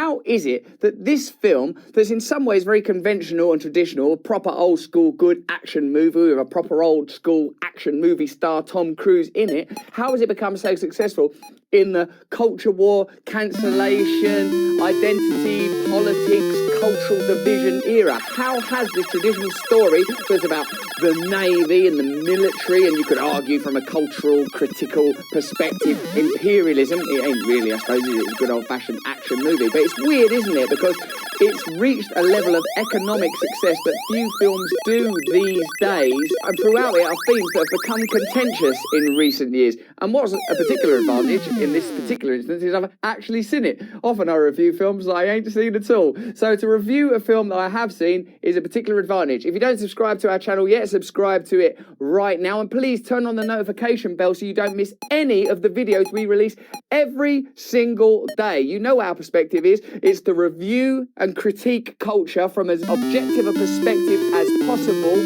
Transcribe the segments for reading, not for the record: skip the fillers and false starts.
how is it that this film, that's in some ways very conventional and traditional, a proper old school good action movie with a proper old school action movie star Tom Cruise in it, how has it become so successful in the culture war, cancellation, identity, politics, cultural division era? How has this traditional story that's about the Navy and the military, and you could argue from a cultural, critical perspective, imperialism, it ain't really, I suppose, it's a good old-fashioned action movie, but it's weird, isn't it? Because it's reached a level of economic success that few films do these days, and throughout it are themes that have become contentious in recent years. And what's a particular advantage in this particular instance is I've actually seen it. Often I review films that I ain't seen at all. So to review a film that I have seen is a particular advantage. If you don't subscribe to our channel yet, subscribe to it right now. And please turn on the notification bell so you don't miss any of the videos we release every single day. You know what our perspective is. It's to review and critique culture from as objective a perspective as possible,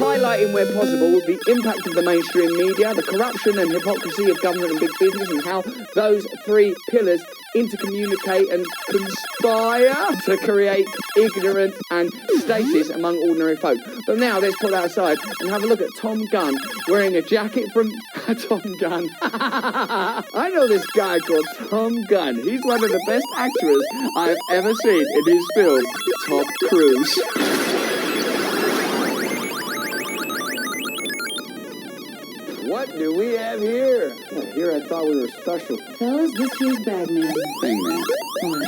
highlighting where possible the impact of the mainstream media, the corruption and hypocrisy of government and big business, and how those three pillars intercommunicate and conspire to create ignorance and stasis among ordinary folk. But now let's put that aside and have a look at Tom Gunn wearing a jacket from Tom Gunn. I know this guy called Tom Gunn. He's one of the best actors I've ever seen in his film, Tom Cruise. What do we have here? Well, here I thought we were special. Fellas, this here's Bagman. Hangman. Fine.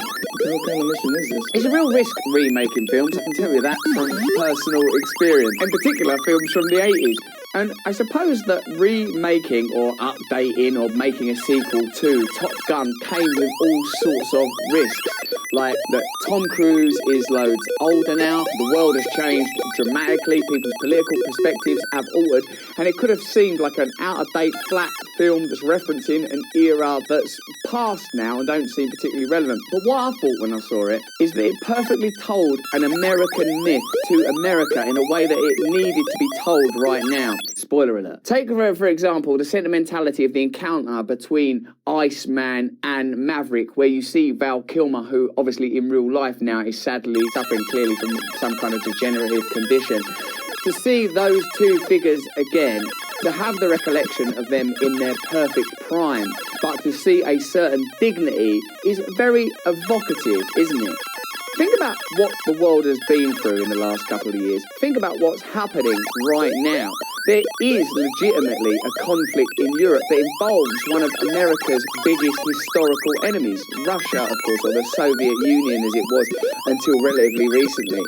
What kind of mission is this? It's a real risk remaking films, I can tell you that from personal experience. In particular, films from the 80s. And I suppose that remaking or updating or making a sequel to Top Gun came with all sorts of risks. Like that Tom Cruise is loads older now, the world has changed dramatically, people's political perspectives have altered, and it could have seemed like an out-of-date flat film that's referencing an era that's past now and don't seem particularly relevant. But what I thought when I saw it is that it perfectly told an American myth to America in a way that it needed to be told right now. Spoiler alert. Take, for example, the sentimentality of the encounter between Iceman and Maverick, where you see Val Kilmer, who obviously in real life now is sadly suffering clearly from some kind of degenerative condition. To see those two figures again, to have the recollection of them in their perfect prime, but to see a certain dignity is very evocative, isn't it? Think about what the world has been through in the last couple of years. Think about what's happening right now. There is legitimately a conflict in Europe that involves one of America's biggest historical enemies, Russia, of course, or the Soviet Union as it was until relatively recently.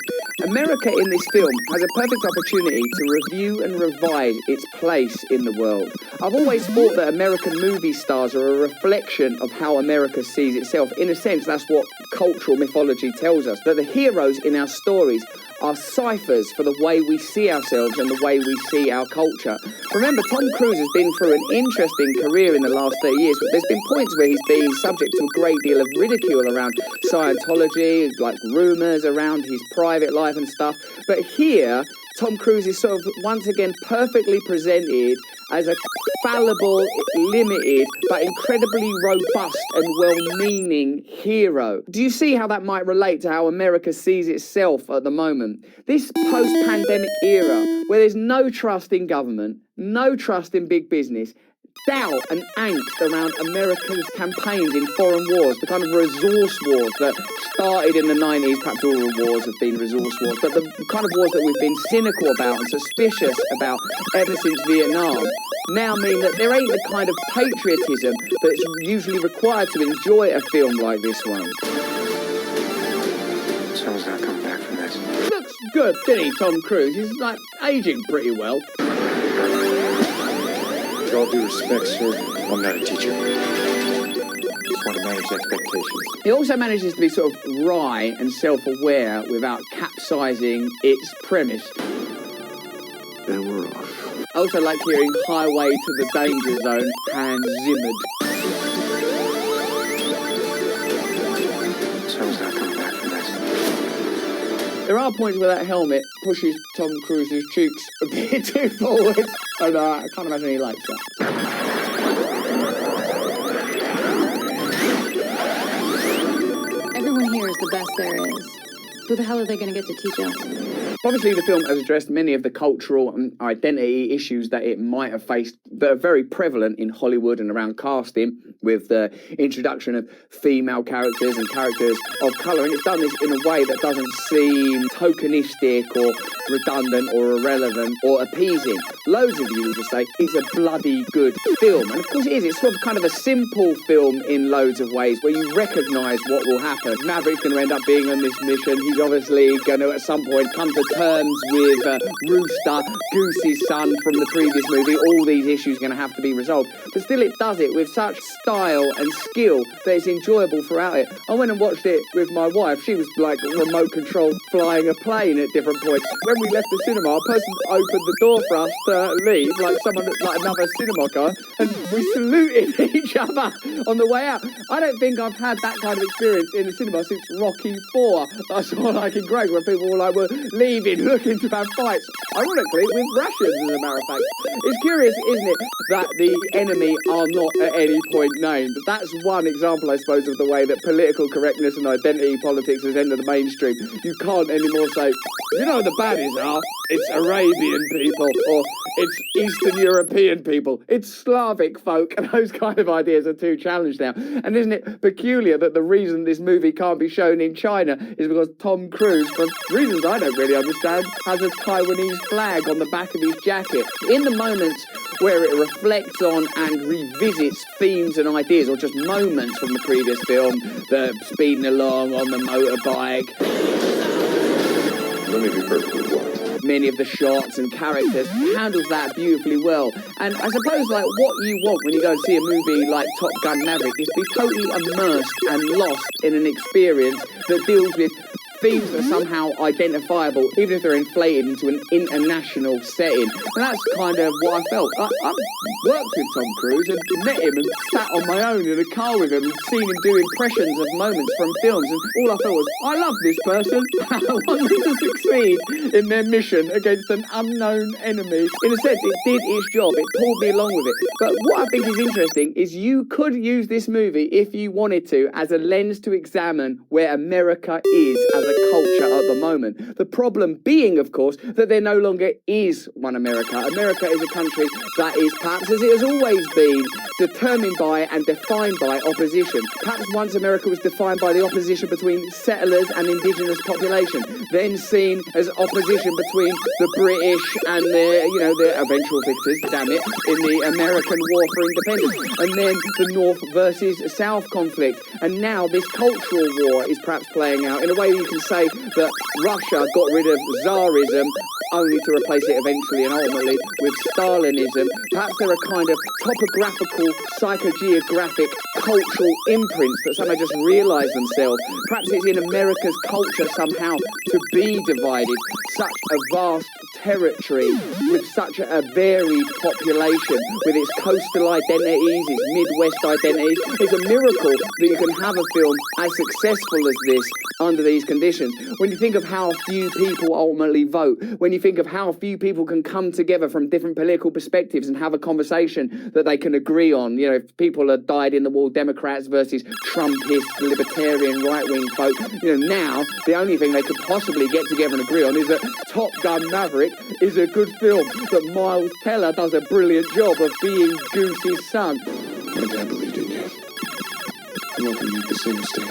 America in this film has a perfect opportunity to review and revise its place in the world. I've always thought that American movie stars are a reflection of how America sees itself. In a sense, that's what cultural mythology tells us, that the heroes in our stories are ciphers for the way we see ourselves and the way we see our culture. Remember, Tom Cruise has been through an interesting career in the last 30 years, but there's been points where he's been subject to a great deal of ridicule around Scientology, like rumours around his private life and stuff. But here, Tom Cruise is sort of once again perfectly presented as a fallible, limited, but incredibly robust and well-meaning hero. Do you see how that might relate to how America sees itself at the moment? This post-pandemic era, where there's no trust in government, no trust in big business, doubt and angst around America's campaigns in foreign wars, the kind of resource wars that started in the 90s, perhaps all wars have been resource wars, but the kind of wars that we've been cynical about and suspicious about ever since Vietnam, now mean that there ain't the kind of patriotism that's usually required to enjoy a film like this one. Someone's not coming back from this. Looks good, didn't he, Tom Cruise? He's like aging pretty well. With all due respect, sir, I'm not a teacher. Just want to manage expectations. He also manages to be sort of wry and self-aware without capsizing its premise. Then we're off. I also like hearing Highway to the Danger Zone, Hans Zimmered. Someone's not coming back from this. There are points where that helmet pushes Tom Cruise's cheeks a bit too forward, and I can't imagine he likes that. Everyone here is the best there is. Who the hell are they going to get to teach us? Obviously, the film has addressed many of the cultural and identity issues that it might have faced that are very prevalent in Hollywood and around casting, with the introduction of female characters and characters of colour. And it's done this in a way that doesn't seem tokenistic or redundant or irrelevant or appeasing. Loads of you will just say, it's a bloody good film. And of course it is. It's sort of kind of a simple film in loads of ways where you recognise what will happen. Maverick's going to end up being on this mission. He's obviously going to, at some point, come to terms with Rooster, Goose's son from the previous movie. All these issues are going to have to be resolved. But still it does it with such style and skill that it's enjoyable throughout it. I went and watched it with my wife. She was like remote control flying a plane at different points. When we left the cinema, a person opened the door for us to leave, like someone, like another cinema car, and we saluted each other on the way out. I don't think I've had that kind of experience in the cinema since Rocky IV. I saw like in Greg, where people were leaving, looking to have fights. Ironically, with Russians, as a matter of fact. It's curious, isn't it, that the enemy are not at any point named. That's one example, I suppose, of the way that political correctness and identity politics has entered the mainstream. You can't anymore say, you know, the baddies are, it's Arabian people, or it's Eastern European people, it's Slavic folk, and those kind of ideas are too challenged now. And isn't it peculiar that the reason this movie can't be shown in China is because Tom Cruise, for reasons I don't really understand, has a Taiwanese flag on the back of his jacket. In the moments where it reflects on and revisits themes and ideas, or just moments from the previous film, the speeding along on the motorbike. Let me be perfectly blunt. Many of the shots and characters handles that beautifully well. And I suppose like what you want when you go and see a movie like Top Gun Maverick is to be totally immersed and lost in an experience that deals with themes that are somehow identifiable, even if they're inflated into an international setting. And that's kind of what I felt. I've worked with Tom Cruise and met him and sat on my own in a car with him and seen him do impressions of moments from films, and all I thought was, I love this person. I want them to succeed in their mission against an unknown enemy. In a sense, it did its job. It pulled me along with it. But what I think is interesting is you could use this movie, if you wanted to, as a lens to examine where America is as a culture at the moment. The problem being, of course, that there no longer is one America. America is a country that is, perhaps as it has always been, determined by and defined by opposition. Perhaps once America was defined by the opposition between settlers and indigenous population, then seen as opposition between the British and their eventual victors, damn it, in the American War for Independence, and then the North versus South conflict. And now this cultural war is perhaps playing out in a way you can say that Russia got rid of Tsarism only to replace it eventually and ultimately with Stalinism. Perhaps there are kind of topographical, psychogeographic, cultural imprints that somehow just realise themselves. Perhaps it's in America's culture somehow to be divided. Such a vast territory with such a varied population, with its coastal identities, its Midwest identities. It's a miracle that you can have a film as successful as this under these conditions. When you think of how few people ultimately vote, when you think of how few people can come together from different political perspectives and have a conversation that they can agree on. You know, if people are dyed-in-the-wool Democrats versus Trumpist, libertarian, right-wing folk, now the only thing they could possibly get together and agree on is that Top Gun Maverick is a good film, that Miles Teller does a brilliant job of being Goose's son. My dad believed in you. I'm not going to make the same mistake.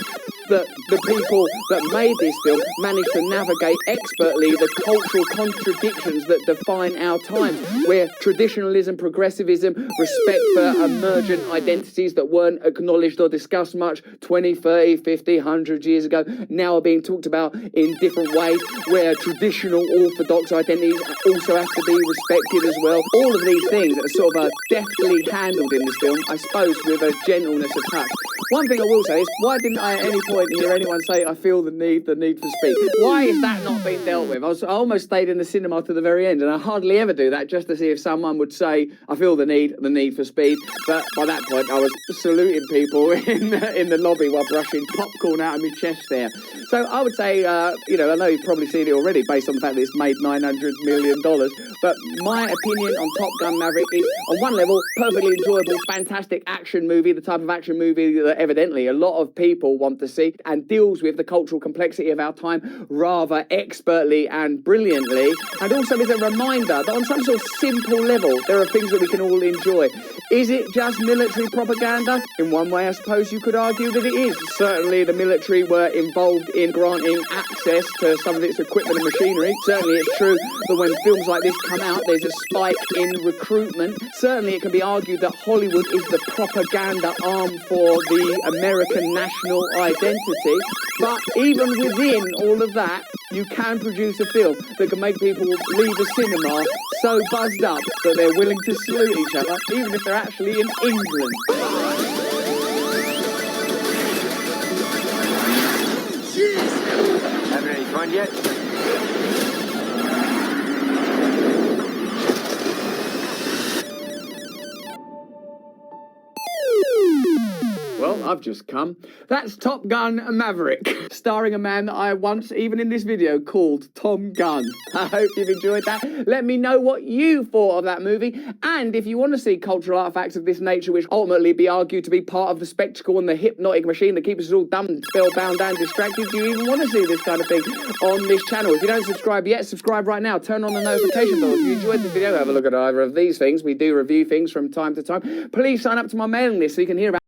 That the people that made this film managed to navigate expertly the cultural contradictions that define our times, where traditionalism, progressivism, respect for emergent identities that weren't acknowledged or discussed much 20, 30, 50, 100 years ago, now are being talked about in different ways, where traditional orthodox identities also have to be respected as well. All of these things are sort of deftly handled in this film, I suppose, with a gentleness of touch. One thing I will say is, why didn't I at any point hear anyone say, I feel the need for speed? Why is that not being dealt with? I almost stayed in the cinema to the very end, and I hardly ever do that, just to see if someone would say, I feel the need for speed. But by that point, I was saluting people in the lobby while brushing popcorn out of my chest there. So I would say, I know you've probably seen it already based on the fact that it's made $900 million, but my opinion on Top Gun Maverick is, on one level, perfectly enjoyable, fantastic action movie, the type of action movie that evidently a lot of people want to see. fantasy and deals with the cultural complexity of our time rather expertly and brilliantly, and also is a reminder that on some sort of simple level, there are things that we can all enjoy. Is it just military propaganda? In one way, I suppose you could argue that it is. Certainly, the military were involved in granting access to some of its equipment and machinery. Certainly, it's true that when films like this come out, there's a spike in recruitment. Certainly, it can be argued that Hollywood is the propaganda arm for the American national identity. But even within all of that, you can produce a film that can make people leave a cinema so buzzed up that they're willing to salute each other, even if they're actually in England. Having any fun yet? Well, I've just come. That's Top Gun Maverick, starring a man that I once, even in this video, called Tom Gunn. I hope you've enjoyed that. Let me know what you thought of that movie, and if you want to see cultural artifacts of this nature which ultimately be argued to be part of the spectacle and the hypnotic machine that keeps us all dumb, spellbound and distracted, do you even want to see this kind of thing on this channel? If you don't subscribe yet, subscribe right now. Turn on the notification bell. If you enjoyed the video, have a look at either of these things. We do review things from time to time. Please sign up to my mailing list so you can hear about